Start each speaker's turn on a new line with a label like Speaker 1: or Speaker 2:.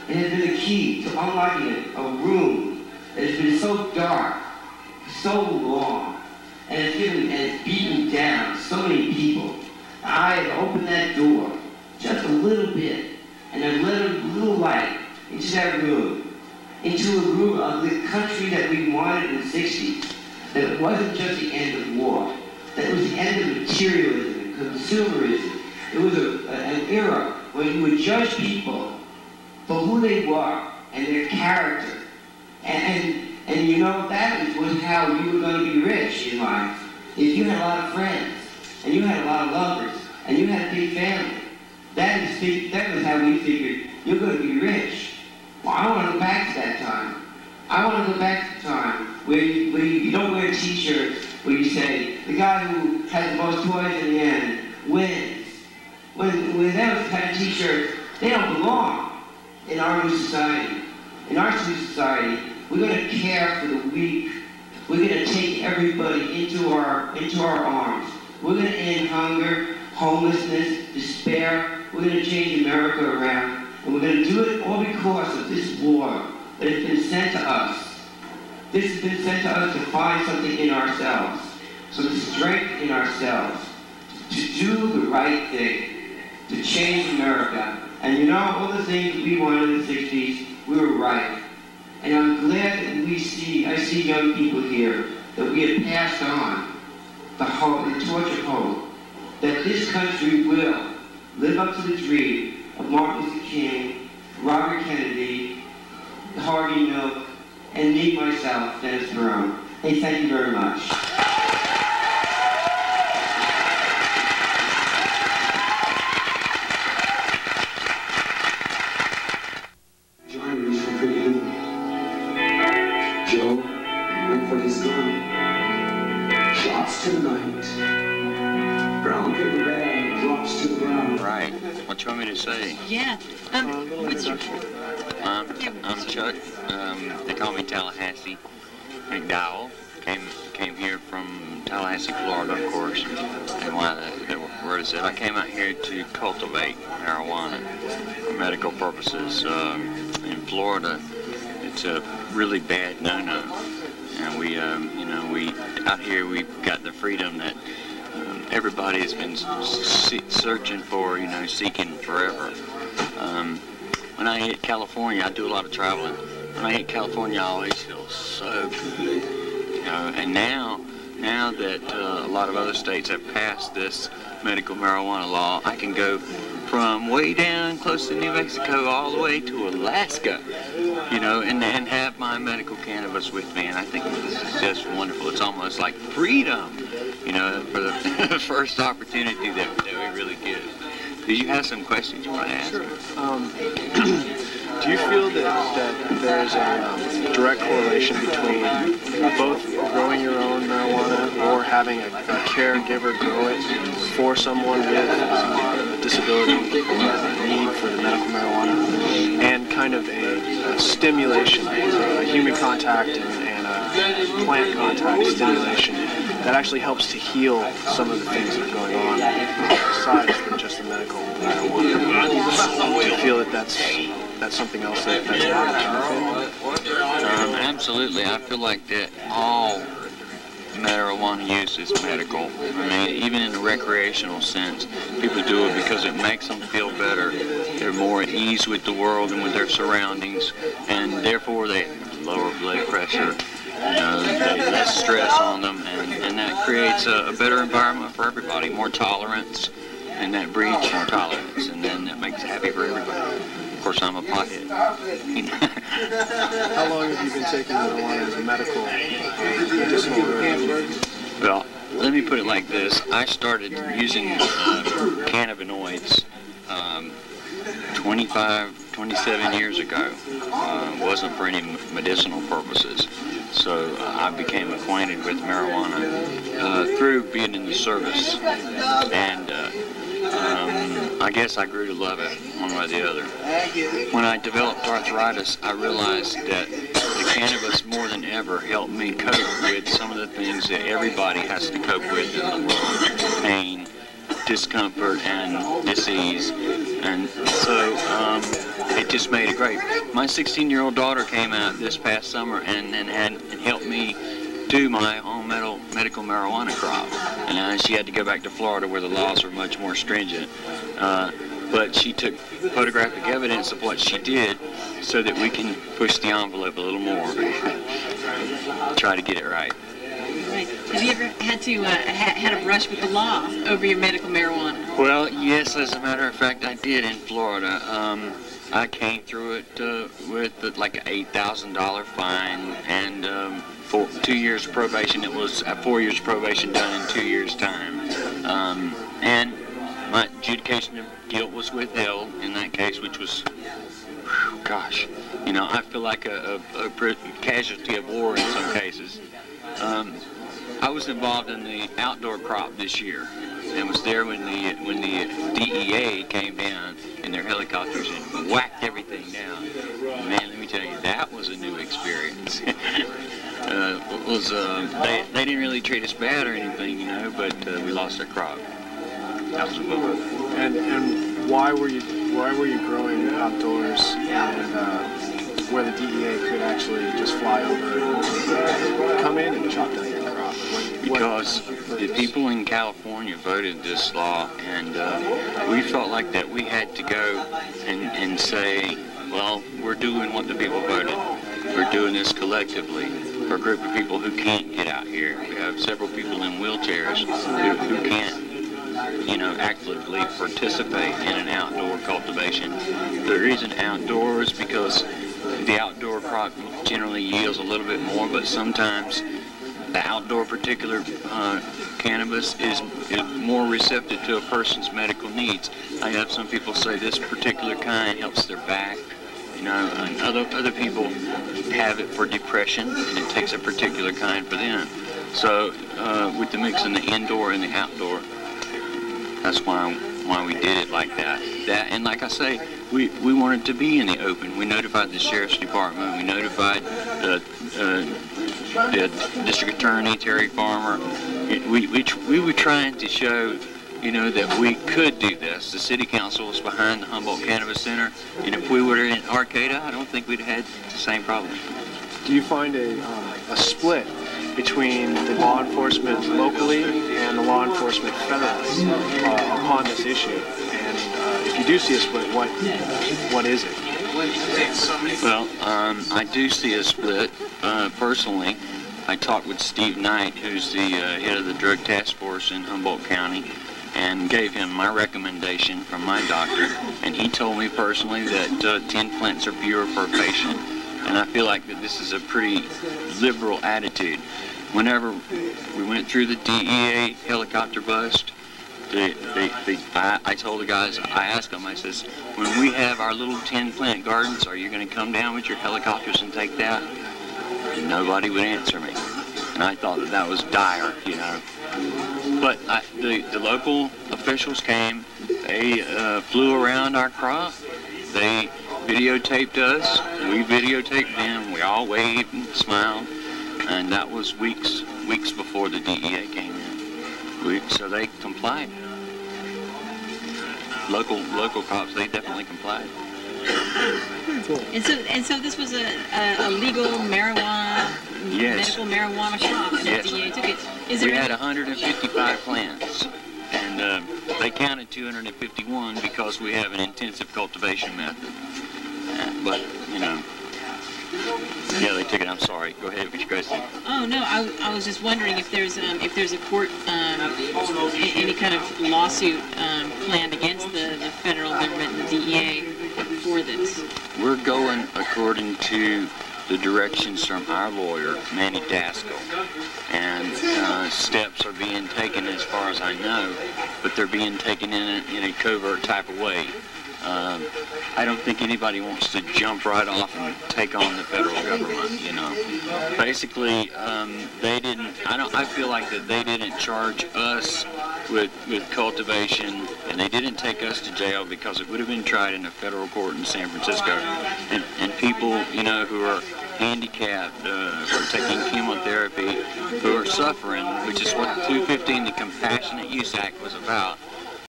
Speaker 1: It has been the key to unlocking a room that has been so dark for so long, and it's beaten down so many people. I have opened that door just a little bit, and I've let a little light into that room, into a room of the country that we wanted in the 60s, that it wasn't just the end of war, that it was the end of materialism and consumerism. It was an era when you would judge people for who they were and their character. And you know, that was how you were going to be rich in life. If you had a lot of friends, and you had a lot of lovers, and you had a big family, that was how we figured you're going to be rich. Well, I want to go back to that time. I want to go back to the time where you don't wear t-shirts where you say, the guy who has the most toys in the end wins. When those kind of t-shirts, they don't belong in our new society. In our new society, we're going to care for the weak. We're going to take everybody into our arms. We're going to end hunger, homelessness, despair. We're going to change America around. And we're going to do it all because of this war that has been sent to us. This has been sent to us to find something in ourselves, some strength in ourselves, to do the right thing, to change America. And you know, all the things we wanted in the 60s, we were right. And I'm glad that I see young people here, that we have passed on the torch of hope, that this country will live up to the dream of Martin Luther King, Robert Kennedy, Harvey Milk, and me, myself, Dennis Peron. Hey, thank you very much.
Speaker 2: John reached for pretty Joe went for his gun. Shots to the night. Brown paper bag drops to the ground.
Speaker 3: Right. What you want me to say?
Speaker 4: Yeah. What's your...
Speaker 3: I'm Chuck. They call me Tallahassee McDowell. Came here from Tallahassee, Florida, of course. And where is it? I came out here to cultivate marijuana for medical purposes. In Florida, it's a really bad no-no. And we out here we've got the freedom that everybody has been searching for, seeking forever. When I hit California, I do a lot of traveling. When I hit California, I always feel so good, And now that a lot of other states have passed this medical marijuana law, I can go from way down close to New Mexico all the way to Alaska, and have my medical cannabis with me. And I think this is just wonderful. It's almost like freedom, for the first opportunity that we really get. Do you have some questions you want to ask?
Speaker 5: Sure. Do you feel that there is a direct correlation between both growing your own marijuana or having a caregiver grow it for someone with a disability or a need for the medical marijuana, and kind of a stimulation, human contact and a plant contact stimulation that actually helps to heal some of the things that are going on besides than just the medical marijuana? Do you feel that that's something else that's part of it?
Speaker 3: Absolutely. I feel like that all marijuana use is medical. I mean, even in a recreational sense, people do it because it makes them feel better. They're more at ease with the world and with their surroundings, and therefore they have lower blood pressure. They less stress on them, and that creates a better environment for everybody, more tolerance, and that breeds more tolerance, and then that makes it happy for everybody. Of course, I'm a pothead.
Speaker 5: How long have you been taking marijuana as a medical medicinal herb?
Speaker 3: Well, let me put it like this. I started using cannabinoids 27 years ago. It wasn't for any medicinal purposes. So I became acquainted with marijuana through being in the service. And I guess I grew to love it one way or the other. When I developed arthritis, I realized that the cannabis more than ever helped me cope with some of the things that everybody has to cope with in the world: pain, discomfort, and disease. And so it just made it great. My 16-year-old daughter came out this past summer and helped me do my own medical marijuana crop. And she had to go back to Florida where the laws are much more stringent. But she took photographic evidence of what she did so that we can push the envelope a little more. Try to get it right.
Speaker 4: Right. Have you ever had to had a brush with the law over your medical marijuana?
Speaker 3: Well, yes, as a matter of fact, I did in Florida. I came through it with like an $8,000 fine and 2 years probation. It was 4 years probation done in 2 years' time. And my adjudication of guilt was withheld in that case, which was, gosh, you know, I feel like a casualty of war in some cases. I was involved in the outdoor crop this year and was there when the DEA came down in their helicopters and whacked everything down. Man, let me tell you, that was a new experience. They didn't really treat us bad or anything, you know, but we lost our crop. That was a bummer.
Speaker 5: And why were you growing outdoors and where the DEA could actually just fly over and come in and chop down your crop?
Speaker 3: Because the people in California voted this law, and we felt like that we had to go and say, well, we're doing what the people voted. We're doing this collectively for a group of people who can't get out here. We have several people in wheelchairs who can't, you know, actively participate in an outdoor cultivation. The reason outdoors because the outdoor crop generally yields a little bit more, but sometimes the outdoor particular cannabis is more receptive to a person's medical needs. I have some people say this particular kind helps their back, you know, and other people have it for depression, and it takes a particular kind for them. So with the mix in the indoor and the outdoor, that's why we did it like that. And like I say, we wanted to be in the open. We notified the sheriff's department. We notified the district attorney, Terry Farmer. We were trying to show, you know, that we could do this. The city council was behind the Humboldt Cannabis Center, and if we were in Arcata, I don't think we'd have had the same problem.
Speaker 5: Do you find a split between the law enforcement locally and the law enforcement federally upon this issue? And if you do see a split, what is it?
Speaker 3: Well, I do see a split. Personally, I talked with Steve Knight, who's the head of the drug task force in Humboldt County, and gave him my recommendation from my doctor, and he told me personally that 10 plants or fewer per patient, and I feel like that this is a pretty liberal attitude. Whenever we went through the DEA helicopter bust, I told the guys, I asked them, I says, when we have our little 10 plant gardens, are you going to come down with your helicopters and take that? And nobody would answer me. And I thought that was dire, you know. But the local officials came, they flew around our crop, they videotaped us, we videotaped them, we all waved and smiled, and that was weeks before the DEA came in. So they complied. Local cops, they definitely complied.
Speaker 4: And so this was a legal marijuana, medical marijuana shop, and the DEA took it.
Speaker 3: We had 155 plants, and they counted 251 because we have an intensive cultivation method. But, you know, yeah, they took it. I'm sorry. Go ahead with your question.
Speaker 4: Oh no, I was just wondering if there's a court any kind of lawsuit planned against the federal government and the DEA for this.
Speaker 3: We're going according to the directions from our lawyer, Manny Daskell, and steps are being taken as far as I know, but they're being taken in a covert type of way. I don't think anybody wants to jump right off and take on the federal government, you know. Basically, they didn't, I feel like that they didn't charge us with cultivation, and they didn't take us to jail because it would have been tried in a federal court in San Francisco. And people, you know, who are handicapped, who are taking chemotherapy, who are suffering, which is what 215, the Compassionate Use Act, was about.